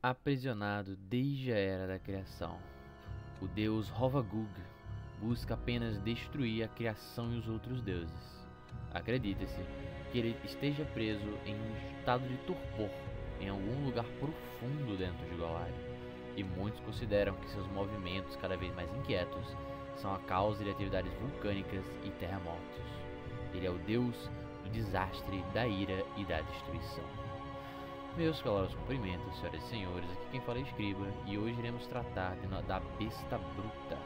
Aprisionado desde a era da criação, o deus Hovagug busca apenas destruir a criação e os outros deuses. Acredita-se que ele esteja preso em um estado de torpor em algum lugar profundo dentro de Golarion, e muitos consideram que seus movimentos cada vez mais inquietos são a causa de atividades vulcânicas e terremotos. Ele é o deus do desastre, da ira e da destruição. Meus calorosos cumprimentos, senhoras e senhores, aqui quem fala é Escriba, e hoje iremos tratar da Besta Bruta,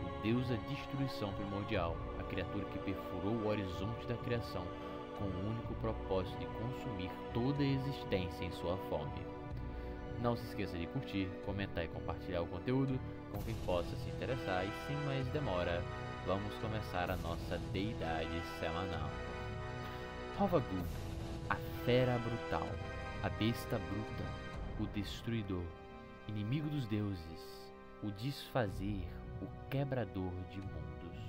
o deus da destruição primordial, a criatura que perfurou o horizonte da criação com o único propósito de consumir toda a existência em sua fome. Não se esqueça de curtir, comentar e compartilhar o conteúdo com quem possa se interessar, e sem mais demora, vamos começar a nossa deidade semanal. Hovagug, a fera brutal, a besta bruta, o destruidor, inimigo dos deuses, o desfazer, o quebrador de mundos.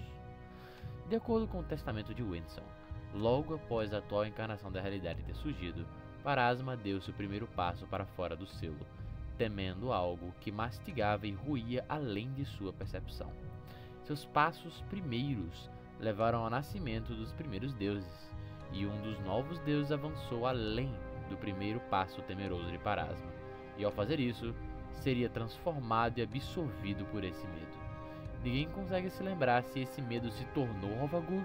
De acordo com o testamento de Winston, logo após a atual encarnação da realidade ter surgido, Parasma deu seu primeiro passo para fora do selo, temendo algo que mastigava e roía além de sua percepção. Seus passos primeiros levaram ao nascimento dos primeiros deuses, e um dos novos deuses avançou além do primeiro passo temeroso de Parasma, e ao fazer isso, seria transformado e absorvido por esse medo. Ninguém consegue se lembrar se esse medo se tornou Hovagug,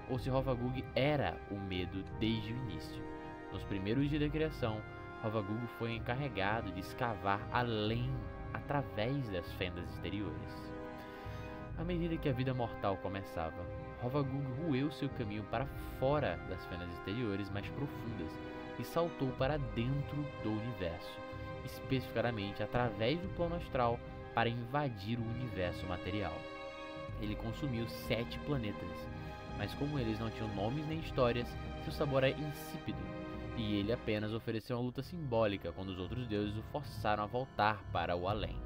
ou se Hovagug era o medo desde o início. Nos primeiros dias da criação, Hovagug foi encarregado de escavar além, através das fendas exteriores. À medida que a vida mortal começava, Hovagug roeu seu caminho para fora das fendas exteriores mais profundas e saltou para dentro do universo, especificamente através do plano astral, para invadir o universo material. Ele consumiu 7 planetas, mas como eles não tinham nomes nem histórias, seu sabor é insípido, e ele apenas ofereceu uma luta simbólica quando os outros deuses o forçaram a voltar para o além.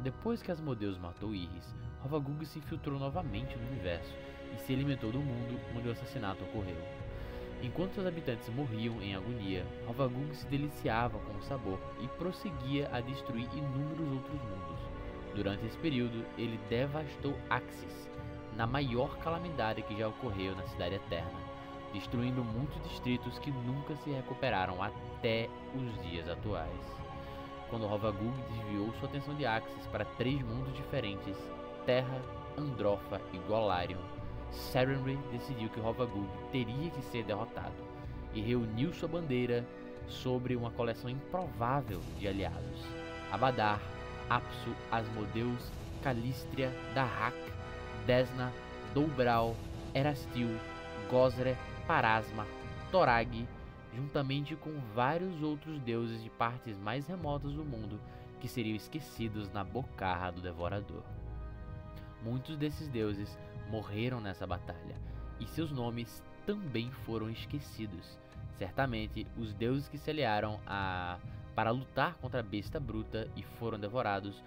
Depois que Asmodeus matou Iris, Hovagug se infiltrou novamente no universo e se alimentou do mundo onde o assassinato ocorreu. Enquanto seus habitantes morriam em agonia, Hovagug se deliciava com o sabor e prosseguia a destruir inúmeros outros mundos. Durante esse período, ele devastou Axis, na maior calamidade que já ocorreu na Cidade Eterna, destruindo muitos distritos que nunca se recuperaram até os dias atuais. Quando Hovagug desviou sua atenção de Axis para 3 mundos diferentes, Terra, Androfa e Golarion, Sarenrae decidiu que Hovagug teria que ser derrotado e reuniu sua bandeira sobre uma coleção improvável de aliados: Abadar, Apsu, Asmodeus, Calistria, Dahak, Desna, Dobral, Erastil, Gozre, Parasma, Torag, juntamente com vários outros deuses de partes mais remotas do mundo que seriam esquecidos na bocarra do Devorador. Muitos desses deuses morreram nessa batalha, e seus nomes também foram esquecidos. Certamente, os deuses que se aliaram para lutar contra a Besta Bruta e foram devorados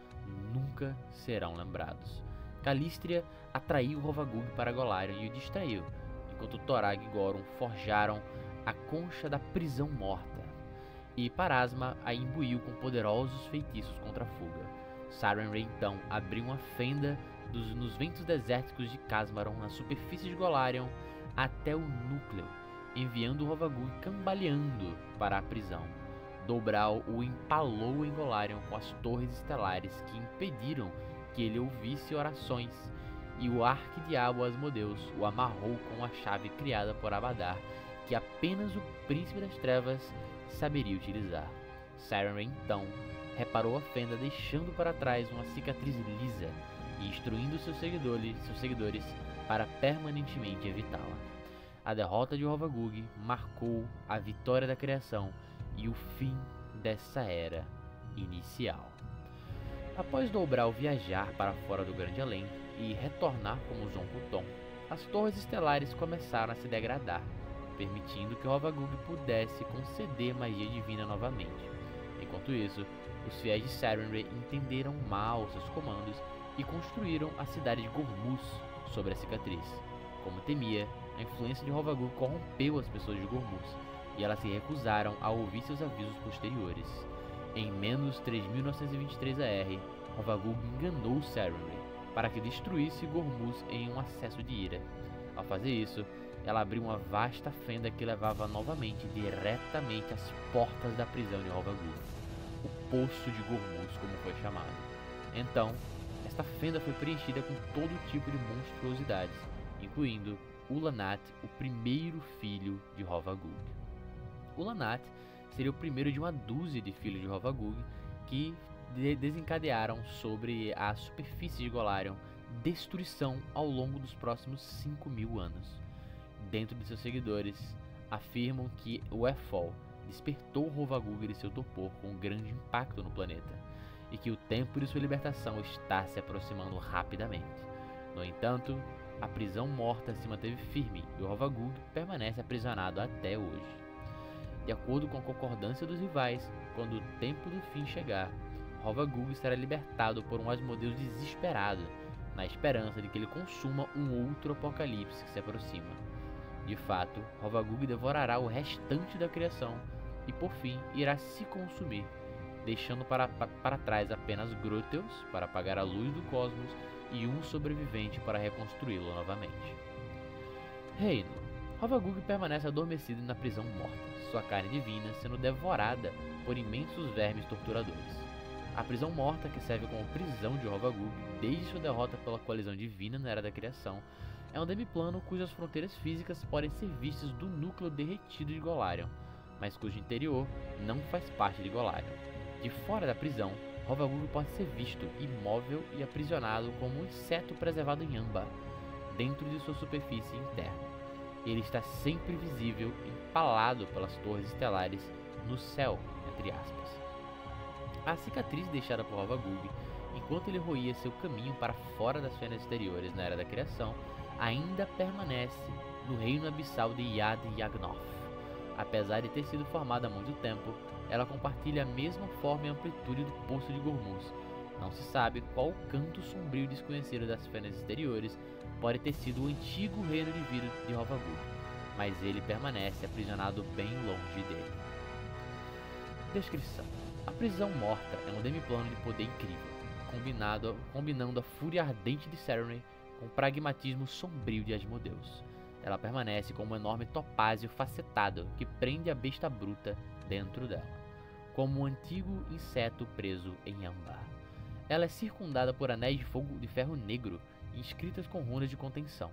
nunca serão lembrados. Calistria atraiu Hovagug para Golarion e o distraiu, enquanto Torag e Goron forjaram a concha da prisão morta, e Parasma a imbuiu com poderosos feitiços contra a fuga. Sarenrae então abriu uma fenda nos ventos desérticos de Casmaron na superfície de Golarion até o núcleo, enviando Hovagug cambaleando para a prisão. Dobral o empalou em Golarion com as torres estelares que impediram que ele ouvisse orações, e o arquidiabo Asmodeus o amarrou com a chave criada por Abadar, que apenas o Príncipe das Trevas saberia utilizar. Sarenrae então reparou a fenda, deixando para trás uma cicatriz lisa e instruindo seus seguidores para permanentemente evitá-la. A derrota de Hovagug marcou a vitória da criação e o fim dessa era inicial. Após Dobral viajar para fora do Grande Além e retornar como Zonkuton, as torres estelares começaram a se degradar, permitindo que Hovagug pudesse conceder magia divina novamente. Enquanto isso, os fiéis de Sarenrae entenderam mal seus comandos e construíram a cidade de Gormus sobre a cicatriz. Como temia, a influência de Hovagug corrompeu as pessoas de Gormus, e elas se recusaram a ouvir seus avisos posteriores. Em menos 3923 AR, Hovagug enganou Sarenrae para que destruísse Gormuz em um acesso de ira. Ao fazer isso, ela abriu uma vasta fenda que levava novamente diretamente às portas da prisão de Hovagug, o Poço de Gormuz, como foi chamado. Então, esta fenda foi preenchida com todo tipo de monstruosidades, incluindo Ulanat, o primeiro filho de Hovagug. Ulanat seria o primeiro de uma dúzia de filhos de Hovagug que desencadearam sobre a superfície de Golarion destruição ao longo dos próximos 5.000 anos. Dentro de seus seguidores, afirmam que o Efol despertou Hovagug de seu torpor com um grande impacto no planeta, e que o tempo de sua libertação está se aproximando rapidamente. No entanto, a prisão morta se manteve firme e o Hovagug permanece aprisionado até hoje. De acordo com a concordância dos rivais, quando o tempo do fim chegar, Hovagug será libertado por um Asmodeus desesperado, na esperança de que ele consuma um outro apocalipse que se aproxima. De fato, Hovagug devorará o restante da criação e, por fim, irá se consumir, deixando para trás apenas Grotels para apagar a luz do cosmos e um sobrevivente para reconstruí-lo novamente. Reino. Hovagug permanece adormecido na prisão morta, sua carne divina sendo devorada por imensos vermes torturadores. A prisão morta, que serve como prisão de Hovagug desde sua derrota pela coalizão divina na Era da Criação, é um demiplano cujas fronteiras físicas podem ser vistas do núcleo derretido de Golarion, mas cujo interior não faz parte de Golarion. De fora da prisão, Hovagug pode ser visto imóvel e aprisionado como um inseto preservado em âmbar, dentro de sua superfície interna. Ele está sempre visível, empalado pelas torres estelares no céu, entre aspas. A cicatriz deixada por Hovagug, enquanto ele roía seu caminho para fora das fendas exteriores na Era da Criação, ainda permanece no reino abissal de Yad Yagnoth. Apesar de ter sido formada há muito tempo, ela compartilha a mesma forma e amplitude do Poço de Gormuz. Não se sabe qual canto sombrio desconhecido das fendas exteriores pode ter sido o antigo reino de vida de Hovagug, mas ele permanece aprisionado bem longe dele. Descrição: a prisão morta é um demiplano de poder incrível, combinando a fúria ardente de Sarenrae com o pragmatismo sombrio de Asmodeus. Ela permanece como um enorme topázio facetado que prende a besta bruta dentro dela, como um antigo inseto preso em âmbar. Ela é circundada por anéis de fogo de ferro negro inscritas com runas de contenção,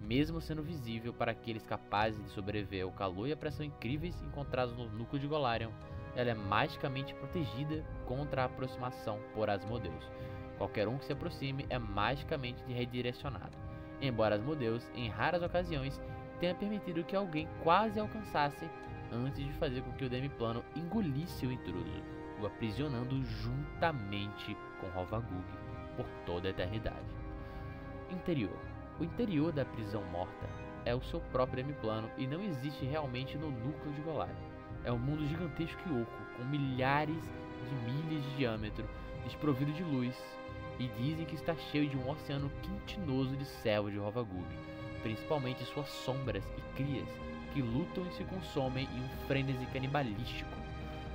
mesmo sendo visível para aqueles capazes de sobreviver ao calor e a pressão incríveis encontrados no núcleo de Golarion. Ela é magicamente protegida contra a aproximação por Asmodeus. Qualquer um que se aproxime é magicamente redirecionado, embora Asmodeus, em raras ocasiões, tenha permitido que alguém quase alcançasse antes de fazer com que o demiplano engolisse o intruso, o aprisionando juntamente com Hovagug por toda a eternidade. Interior. O interior da prisão morta é o seu próprio demiplano e não existe realmente no núcleo de Golarion. É um mundo gigantesco e oco, com milhares de milhas de diâmetro, desprovido de luz, e dizem que está cheio de um oceano quintinoso de servos de Hovagug, principalmente suas sombras e crias, que lutam e se consomem em um frenesi canibalístico.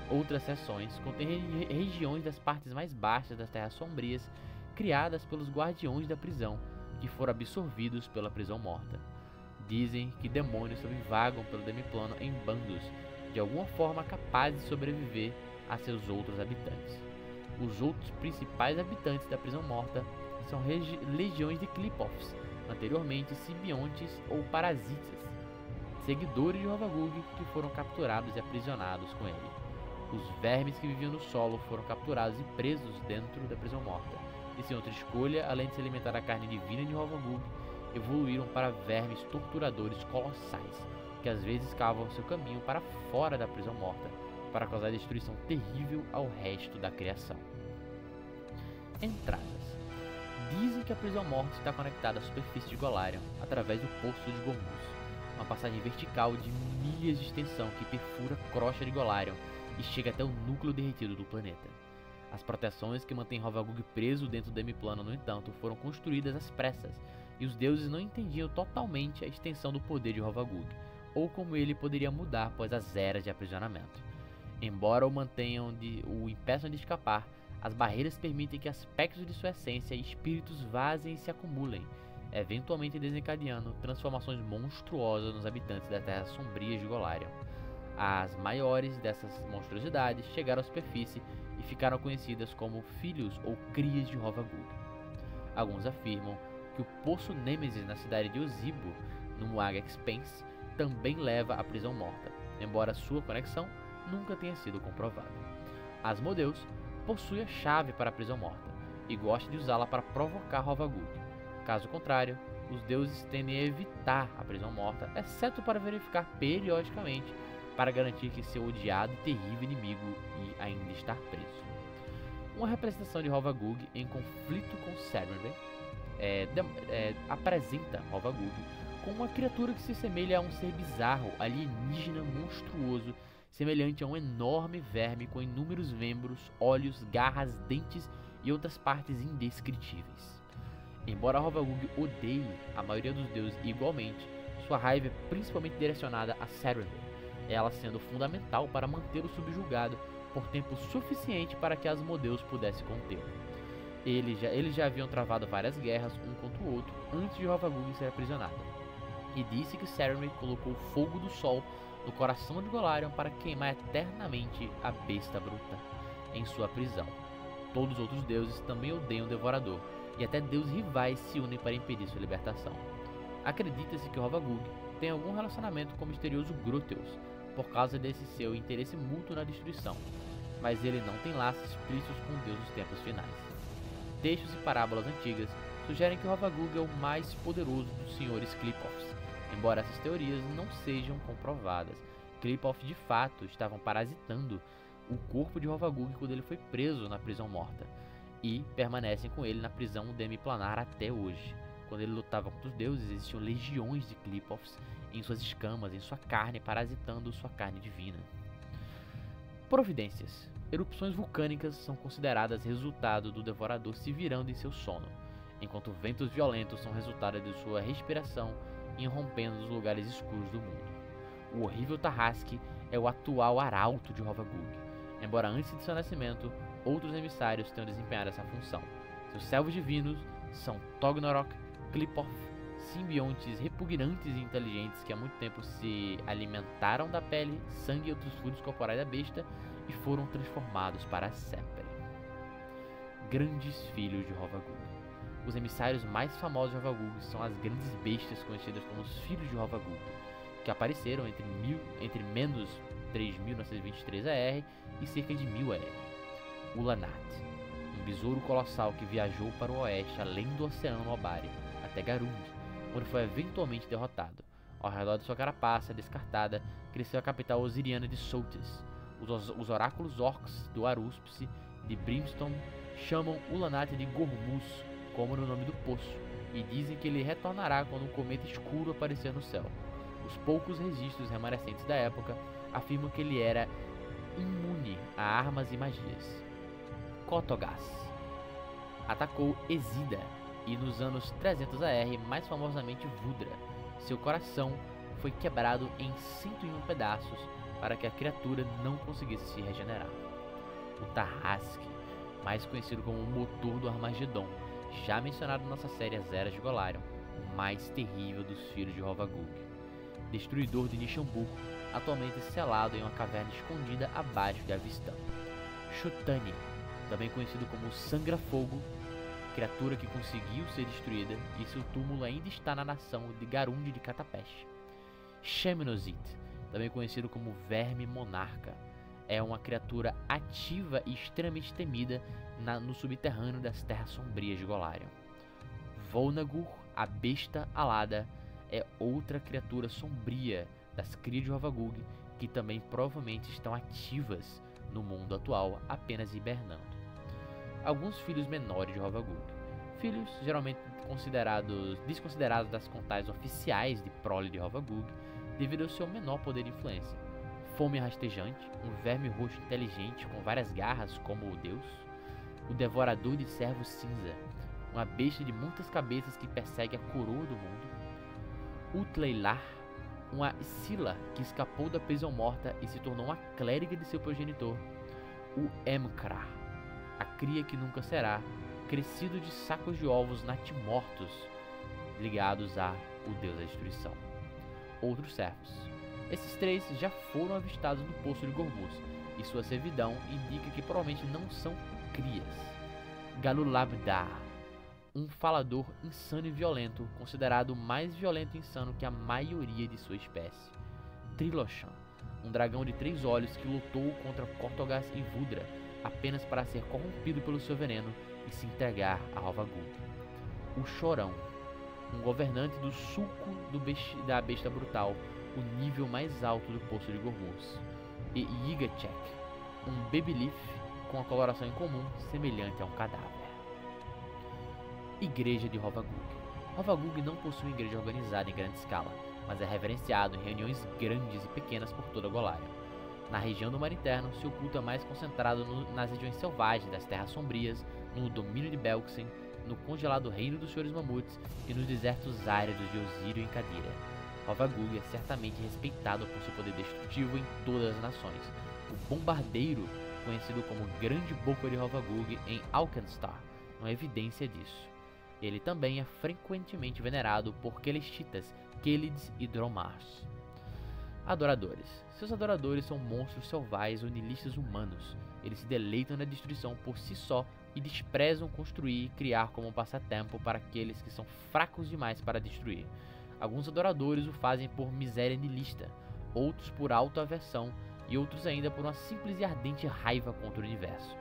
Outras seções contêm regiões das partes mais baixas das Terras Sombrias, criadas pelos guardiões da prisão, que foram absorvidos pela prisão morta. Dizem que demônios também vagam pelo demiplano em bandos, de alguma forma capazes de sobreviver a seus outros habitantes. Os outros principais habitantes da prisão morta são legiões de Qlipoths, anteriormente simbiontes ou parasitas, seguidores de Hovagug que foram capturados e aprisionados com ele. Os vermes que viviam no solo foram capturados e presos dentro da prisão morta, e sem outra escolha, além de se alimentar da carne divina de Hovagug, evoluíram para vermes torturadores colossais, que às vezes cavam seu caminho para fora da prisão morta, para causar destruição terrível ao resto da criação. Entradas. Dizem que a prisão morta está conectada à superfície de Golarion através do Poço de Gormuz, uma passagem vertical de milhas de extensão que perfura a crosta de Golarion e chega até o núcleo derretido do planeta. As proteções que mantêm Hovagug preso dentro do demiplano, no entanto, foram construídas às pressas, e os deuses não entendiam totalmente a extensão do poder de Hovagug, ou como ele poderia mudar após as eras de aprisionamento. Embora o impeçam de escapar, as barreiras permitem que aspectos de sua essência e espíritos vazem e se acumulem, eventualmente desencadeando transformações monstruosas nos habitantes da Terra Sombria de Golarion. As maiores dessas monstruosidades chegaram à superfície e ficaram conhecidas como filhos ou crias de Hovagug. Alguns afirmam que o Poço Nêmesis na cidade de Ozibo, no Muag Expanse, também leva à prisão morta, embora sua conexão nunca tenha sido comprovada. Asmodeus possui a chave para a prisão morta e gosta de usá-la para provocar Hovagug. Caso contrário, os deuses tendem a evitar a prisão morta, exceto para verificar periodicamente para garantir que seu odiado e terrível inimigo ainda está preso. Uma representação de Hovagug em conflito com Sarenrae apresenta Hovagug como uma criatura que se assemelha a um ser bizarro, alienígena, monstruoso, semelhante a um enorme verme com inúmeros membros, olhos, garras, dentes e outras partes indescritíveis. Embora Hovagug odeie a maioria dos deuses igualmente, sua raiva é principalmente direcionada a Sarenrae, ela sendo fundamental para mantê-lo subjugado por tempo suficiente para que Asmodeus pudesse contê-lo. Eles já haviam travado várias guerras um contra o outro antes de Hovagug ser aprisionado, e disse que Sarenrae colocou o fogo do sol no coração de Golarion para queimar eternamente a besta bruta em sua prisão. Todos os outros deuses também odeiam o Devorador, e até deuses rivais se unem para impedir sua libertação. Acredita-se que Hovagug tem algum relacionamento com o misterioso Grotteus, por causa desse seu interesse mútuo na destruição, mas ele não tem laços explícitos com o Deus dos tempos finais. Textos e parábolas antigas sugerem que Hovagug é o mais poderoso dos senhores Qlipoths, embora essas teorias não sejam comprovadas. Qlipoth de fato estavam parasitando o corpo de Hovagug quando ele foi preso na prisão morta, e permanecem com ele na prisão demiplanar até hoje. Quando ele lutava contra os deuses, existiam legiões de Qlipoths em suas escamas, em sua carne, parasitando sua carne divina. Providências. Erupções vulcânicas são consideradas resultado do Devorador se virando em seu sono, enquanto ventos violentos são resultado de sua respiração irrompendo dos lugares escuros do mundo. O horrível Tarrasque é o atual arauto de Hovagug, embora antes de seu nascimento, outros emissários tenham desempenhado essa função. Seus servos divinos são Tognorok, Qlipoth, simbiontes repugnantes e inteligentes que há muito tempo se alimentaram da pele, sangue e outros fluidos corporais da besta e foram transformados para sempre. Grandes filhos de Hovagug. Os emissários mais famosos de Hovagug são as grandes bestas conhecidas como os Filhos de Hovagug, que apareceram entre menos 3.923 AR e cerca de 1000 AR. Ulanat, um besouro colossal que viajou para o oeste além do Oceano Obari, até Garund, onde foi eventualmente derrotado. Ao redor de sua carapaça descartada, cresceu a capital osiriana de Soultis. Os oráculos orcs do Aruspse de Brimstone chamam Ulanat de Gormus, como no nome do poço, e dizem que ele retornará quando um cometa escuro aparecer no céu. Os poucos registros remanescentes da época afirmam que ele era imune a armas e magias. Kotogas atacou Ezida e nos anos 300 AR, mais famosamente Vudra. Seu coração foi quebrado em 101 pedaços para que a criatura não conseguisse se regenerar. O Tarrasque, mais conhecido como o motor do Armagedon, já mencionado em nossa série As Eras de Golarion, o mais terrível dos filhos de Hovagug. Destruidor de Nishambu, atualmente selado em uma caverna escondida abaixo de Avistão. Shutani, também conhecido como Sangra-Fogo, criatura que conseguiu ser destruída e seu túmulo ainda está na nação de Garund de Catapesh. Sheminozit, também conhecido como Verme Monarca, é uma criatura ativa e extremamente temida no subterrâneo das Terras Sombrias de Golarion. Volnagur, a Besta Alada, é outra criatura sombria das crias de Hovagug que também provavelmente estão ativas no mundo atual, apenas hibernando. Alguns filhos menores de Hovagug, filhos geralmente desconsiderados das contais oficiais de prole de Hovagug devido ao seu menor poder de influência. Fome rastejante, um verme roxo inteligente com várias garras como o deus. O Devorador de Servos Cinza, uma besta de muitas cabeças que persegue a coroa do mundo. Utleilar, uma Scylla que escapou da prisão morta e se tornou uma clériga de seu progenitor, o Emkra, a cria que nunca será, crescido de sacos de ovos natimortos ligados a o deus da destruição. Outros servos. Esses 3 já foram avistados no poço de Gormus, e sua servidão indica que provavelmente não são crias. Galulabdar, um falador insano e violento, considerado mais violento e insano que a maioria de sua espécie. Trilochan, um dragão de 3 olhos que lutou contra Cortogas e Vudra apenas para ser corrompido pelo seu veneno e se entregar a Hovagug. O Chorão, um governante do sulco da besta brutal, o nível mais alto do poço de Gormus. E Yigachek, um Babyleaf com a coloração incomum semelhante a um cadáver. Igreja de Hovagug. Hovagug não possui igreja organizada em grande escala, mas é reverenciado em reuniões grandes e pequenas por toda Golarion. Na região do Mar Interno, seu culto é mais concentrado nas regiões selvagens das Terras Sombrias, no domínio de Belkzen, no congelado Reino dos Senhores Mamuts e nos desertos áridos de Osirio e Kadira. Hovagug é certamente respeitado por seu poder destrutivo em todas as nações. O Bombardeiro, conhecido como Grande Boca de Hovagug em Alkenstar, é uma evidência disso. Ele também é frequentemente venerado por Kelestitas, Kelids e Dromars. Adoradores. Seus adoradores são monstros selvagens ou nihilistas humanos. Eles se deleitam na destruição por si só e desprezam construir e criar como um passatempo para aqueles que são fracos demais para destruir. Alguns adoradores o fazem por miséria nihilista, outros por autoaversão e outros ainda por uma simples e ardente raiva contra o universo.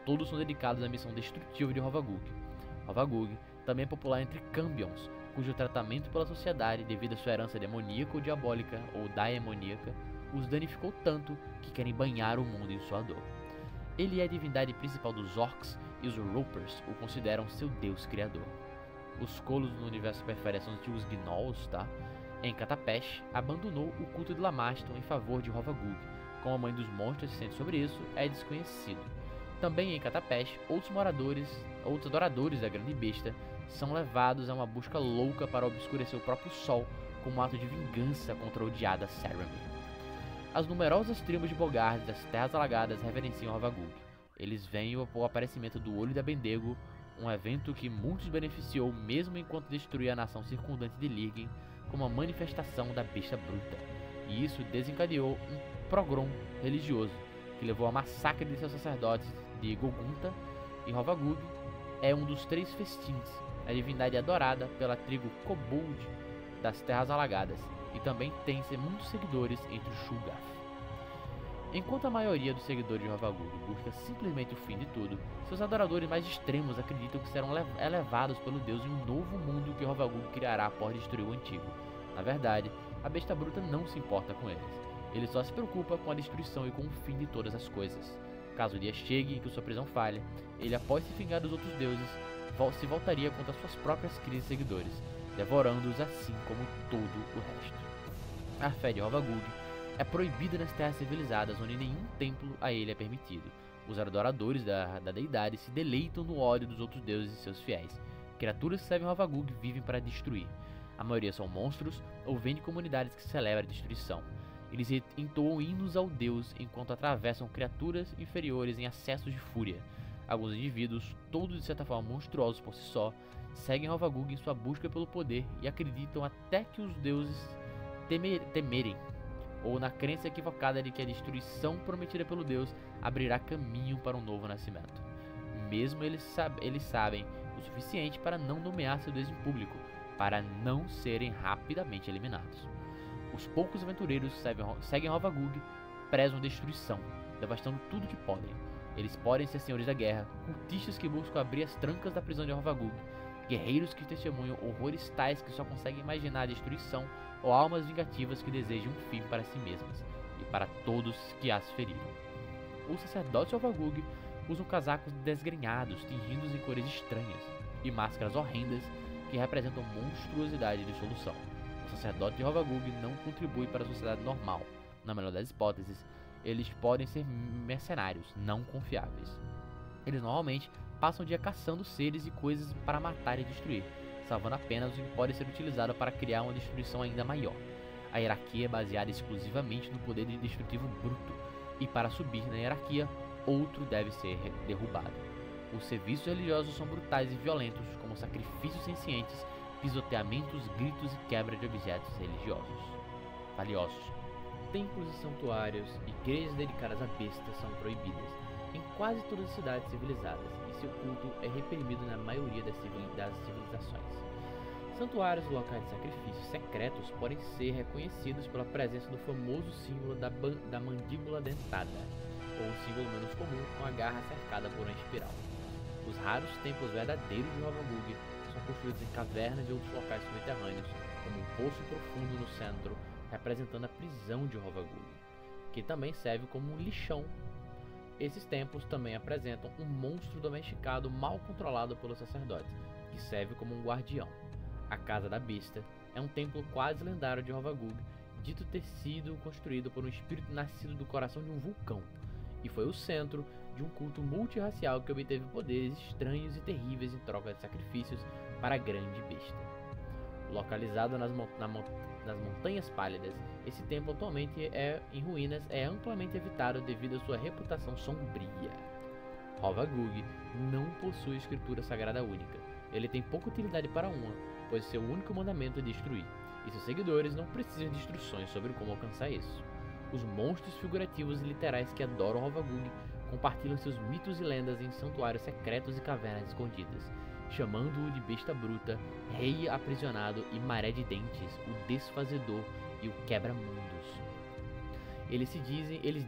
Todos são dedicados à missão destrutiva de Hovagug. Hovagug também é popular entre Cambions, cujo tratamento pela sociedade, devido à sua herança demoníaca ou diabólica, ou daemoníaca, os danificou tanto que querem banhar o mundo em sua dor. Ele é a divindade principal dos Orcs e os Ropers o consideram seu deus criador. Os Colos no universo preferem são os Gnolls, tá? Em Catapesh, abandonou o culto de Lamaston em favor de Hovagug. Como a mãe dos monstros se sente sobre isso, é desconhecido. Também em Catapesh, outros adoradores da grande besta são levados a uma busca louca para obscurecer o próprio sol como um ato de vingança contra a odiada Saramir. As numerosas tribos de Bogarde das Terras Alagadas reverenciam Hovagug. Eles veem o aparecimento do Olho da Bendego, um evento que muitos beneficiou mesmo enquanto destruía a nação circundante de Lirgin, como uma manifestação da besta bruta. E isso desencadeou um pogrom religioso, que levou ao massacre de seus sacerdotes de Gogunta, e Hovagug é um dos 3 festins, a divindade adorada pela tribo Kobold das Terras Alagadas, e também tem muitos seguidores entre os Shulgaf. Enquanto a maioria dos seguidores de Hovagug busca simplesmente o fim de tudo, seus adoradores mais extremos acreditam que serão elevados pelo deus em um novo mundo que Hovagug criará após destruir o antigo. Na verdade, a besta bruta não se importa com eles. Ele só se preocupa com a destruição e com o fim de todas as coisas. Caso o dia chegue em que sua prisão falhe, ele, após se vingar dos outros deuses, se voltaria contra suas próprias crias e seguidores, devorando-os assim como todo o resto. A fé de Hovagug é proibida nas terras civilizadas, onde nenhum templo a ele é permitido. Os adoradores da deidade se deleitam no ódio dos outros deuses e seus fiéis. Criaturas que servem Hovagug vivem para destruir. A maioria são monstros ou vêm de comunidades que celebram a destruição. Eles entoam hinos ao deus enquanto atravessam criaturas inferiores em acessos de fúria. Alguns indivíduos, todos de certa forma monstruosos por si só, seguem Hovagug em sua busca pelo poder e acreditam até que os deuses temerem, ou na crença equivocada de que a destruição prometida pelo deus abrirá caminho para um novo nascimento. Mesmo eles sabem o suficiente para não nomear seu deus em público, para não serem rapidamente eliminados. Os poucos aventureiros que seguem Hovagug prezam destruição, devastando tudo que podem. Eles podem ser senhores da guerra, cultistas que buscam abrir as trancas da prisão de Hovagug, guerreiros que testemunham horrores tais que só conseguem imaginar a destruição, ou almas vingativas que desejam um fim para si mesmas e para todos que as feriram. Os sacerdotes de Hovagug usam casacos desgrenhados, tingidos em cores estranhas, e máscaras horrendas que representam monstruosidade e dissolução. O sacerdote de Hovagug não contribui para a sociedade normal. Na melhor das hipóteses, eles podem ser mercenários, não confiáveis. Eles normalmente passam o dia caçando seres e coisas para matar e destruir, salvando apenas o que pode ser utilizado para criar uma destruição ainda maior. A hierarquia é baseada exclusivamente no poder destrutivo bruto, e para subir na hierarquia, outro deve ser derrubado. Os serviços religiosos são brutais e violentos, como sacrifícios sencientes, pisoteamentos, gritos e quebra de objetos religiosos valiosos. Templos e santuários, igrejas dedicadas à besta são proibidas em quase todas as cidades civilizadas, e seu culto é reprimido na maioria das civilizações. Santuários e locais de sacrifícios secretos podem ser reconhecidos pela presença do famoso símbolo da mandíbula dentada, ou um símbolo menos comum com a garra cercada por uma espiral. Os raros templos verdadeiros de Hovagug são construídos em cavernas e outros locais subterrâneos, como um poço profundo no centro, representando a prisão de Hovagug, que também serve como um lixão. Esses templos também apresentam um monstro domesticado mal controlado pelos sacerdotes, que serve como um guardião. A Casa da Besta é um templo quase lendário de Hovagug, dito ter sido construído por um espírito nascido do coração de um vulcão, e foi o centro de um culto multirracial que obteve poderes estranhos e terríveis em troca de sacrifícios para a grande besta. Localizado nas Montanhas Pálidas, esse templo atualmente em ruínas é amplamente evitado devido à sua reputação sombria. Hovagug não possui escritura sagrada única. Ele tem pouca utilidade para uma, pois seu único mandamento é destruir, e seus seguidores não precisam de instruções sobre como alcançar isso. Os monstros figurativos e literais que adoram Hovagug compartilham seus mitos e lendas em santuários secretos e cavernas escondidas, chamando-o de besta bruta, rei aprisionado e maré de dentes, o desfazedor e o quebra-mundos. Eles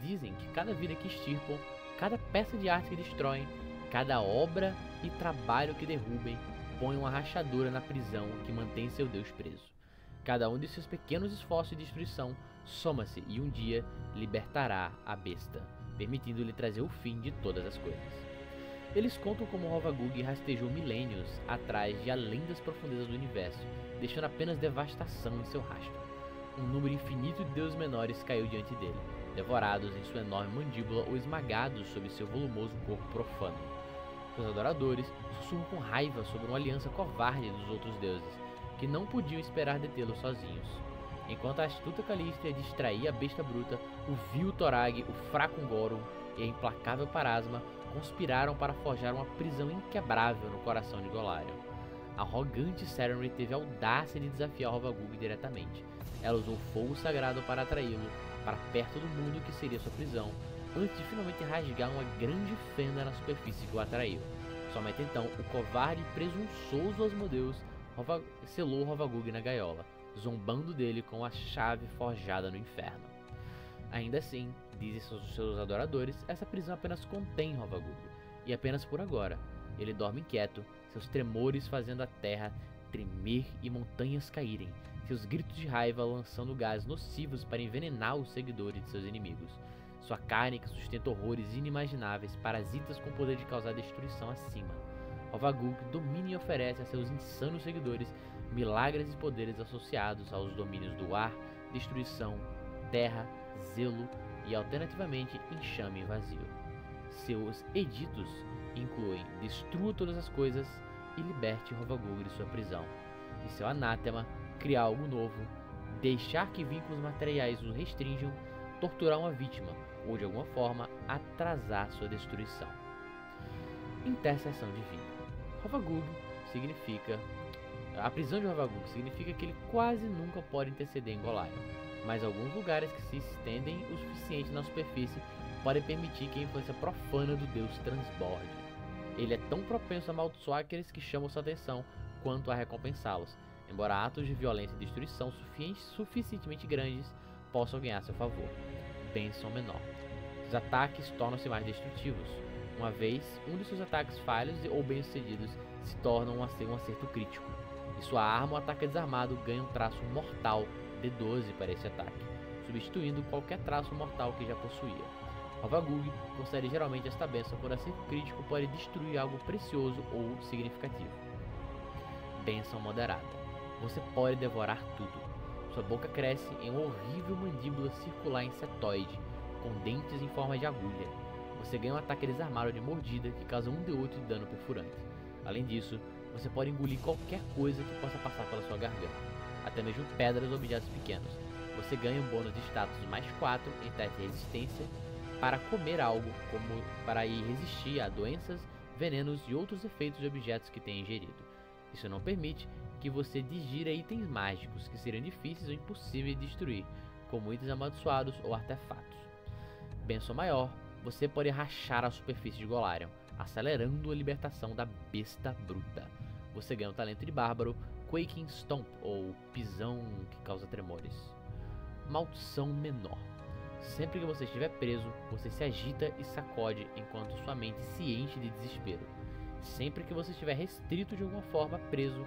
dizem que cada vida que extirpam, cada peça de arte que destroem, cada obra e trabalho que derrubem, põe uma rachadura na prisão que mantém seu Deus preso. Cada um de seus pequenos esforços de destruição soma-se e um dia libertará a besta, permitindo-lhe trazer o fim de todas as coisas. Eles contam como Hovagug rastejou milênios atrás de além das profundezas do universo, deixando apenas devastação em seu rastro. Um número infinito de deuses menores caiu diante dele, devorados em sua enorme mandíbula ou esmagados sob seu volumoso corpo profano. Seus adoradores sussurram com raiva sobre uma aliança covarde dos outros deuses, que não podiam esperar detê-lo sozinhos. Enquanto a astuta Calístia distraía a besta bruta, o vil Torag, o fraco Ungorun e a implacável Parasma conspiraram para forjar uma prisão inquebrável no coração de Golarion. A arrogante Sarenrae teve a audácia de desafiar Hovagug diretamente. Ela usou fogo sagrado para atraí-lo para perto do mundo que seria sua prisão, antes de finalmente rasgar uma grande fenda na superfície que o atraiu. Somente então, o covarde e presunçoso Asmodeus selou Hovagug na gaiola, zombando dele com a chave forjada no inferno. Ainda assim, dizem seus adoradores, essa prisão apenas contém Hovagug, e apenas por agora. Ele dorme inquieto, seus tremores fazendo a terra tremer e montanhas caírem, seus gritos de raiva lançando gases nocivos para envenenar os seguidores de seus inimigos. Sua carne que sustenta horrores inimagináveis, parasitas com o poder de causar destruição acima. Hovagug domina e oferece a seus insanos seguidores milagres e poderes associados aos domínios do ar, destruição, terra, zelo e, alternativamente, enxame vazio. Seus editos incluem destrua todas as coisas e liberte Hovagug de sua prisão. E seu anátema, criar algo novo, deixar que vínculos materiais o restringam, torturar uma vítima ou, de alguma forma, atrasar sua destruição. Intercessão divina. Hovagug significa... A prisão de Hovagug significa que ele quase nunca pode interceder em Golarion, mas alguns lugares que se estendem o suficiente na superfície podem permitir que a influência profana do deus transborde. Ele é tão propenso a amaldiçoar aqueles que chamam sua atenção quanto a recompensá-los, embora atos de violência e destruição suficientemente grandes possam ganhar seu favor. Bênção menor. Os ataques tornam-se mais destrutivos. Uma vez, um de seus ataques falhos ou bem-sucedidos se torna um acerto crítico, e sua arma ou ataque desarmado ganha um traço mortal D12 para esse ataque, substituindo qualquer traço mortal que já possuía. Hovagug concede geralmente esta bênção quando acerto crítico pode destruir algo precioso ou significativo. Bênção moderada. Você pode devorar tudo. Sua boca cresce em uma horrível mandíbula circular insetoide, com dentes em forma de agulha. Você ganha um ataque desarmado de mordida que causa 1d8 de dano perfurante. Além disso, você pode engolir qualquer coisa que possa passar pela sua garganta, até mesmo pedras ou objetos pequenos, Você ganha um bônus de status mais 4 em teste de resistência para comer algo, como para ir resistir a doenças, venenos e outros efeitos de objetos que tenha ingerido. Isso não permite que você digira itens mágicos que seriam difíceis ou impossíveis de destruir, como itens amaldiçoados ou artefatos. Benção maior, você pode rachar a superfície de Golarion, acelerando a libertação da besta bruta. Você ganha o talento de bárbaro Quaking Stomp, ou pisão que causa tremores. Maldição menor. Sempre que você estiver preso, você se agita e sacode enquanto sua mente se enche de desespero. Sempre que você estiver restrito de alguma forma, preso,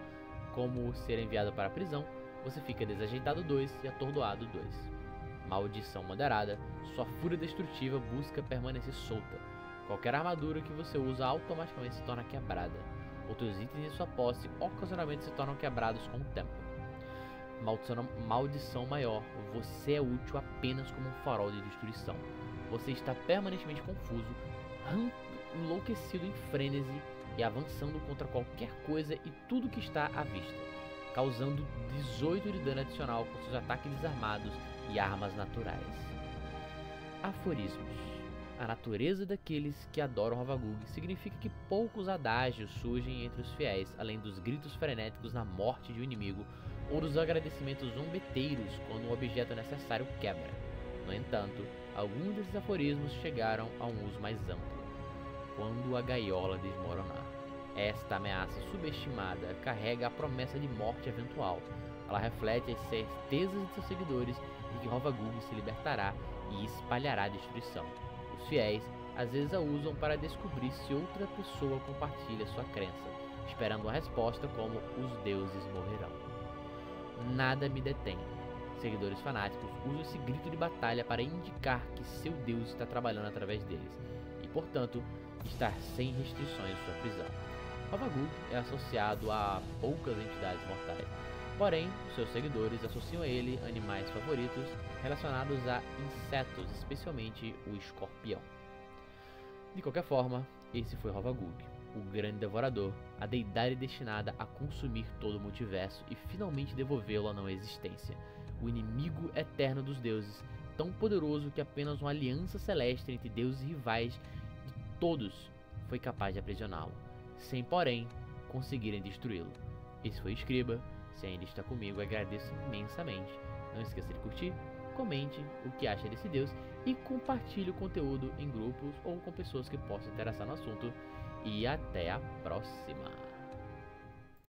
como ser enviado para a prisão, você fica desajeitado 2 e atordoado 2. Maldição moderada. Sua fúria destrutiva busca permanecer solta. Qualquer armadura que você usa automaticamente se torna quebrada. Outros itens em sua posse ocasionalmente se tornam quebrados com o tempo. Maldição maior. Você é útil apenas como um farol de destruição. Você está permanentemente confuso, enlouquecido em frenesi e avançando contra qualquer coisa e tudo que está à vista, causando 18 de dano adicional com seus ataques desarmados e armas naturais. Aforismos. A natureza daqueles que adoram Ravagug significa que poucos adágios surgem entre os fiéis, além dos gritos frenéticos na morte de um inimigo ou dos agradecimentos zombeteiros quando um objeto necessário quebra. No entanto, alguns desses aforismos chegaram a um uso mais amplo. Quando a gaiola desmoronar. Esta ameaça subestimada carrega a promessa de morte eventual. Ela reflete as certezas de seus seguidores de que Ravagug se libertará e espalhará a destruição. Os fiéis às vezes a usam para descobrir se outra pessoa compartilha sua crença, esperando uma resposta como os deuses morrerão. Nada me detém. Seguidores fanáticos usam esse grito de batalha para indicar que seu Deus está trabalhando através deles e, portanto, estar sem restrições em sua prisão. Ravagug é associado a poucas entidades mortais, porém, seus seguidores associam a ele animais favoritos relacionados a insetos, especialmente o escorpião. De qualquer forma, esse foi Ravagug, o grande devorador, a deidade destinada a consumir todo o multiverso e finalmente devolvê-lo à não existência, o inimigo eterno dos deuses, tão poderoso que apenas uma aliança celeste entre deuses rivais de todos foi capaz de aprisioná-lo, sem porém conseguirem destruí-lo. Esse foi o Escriba. Se ainda está comigo, agradeço imensamente. Não esqueça de curtir, comente o que acha desse Deus e compartilhe o conteúdo em grupos ou com pessoas que possam interessar no assunto. E até a próxima!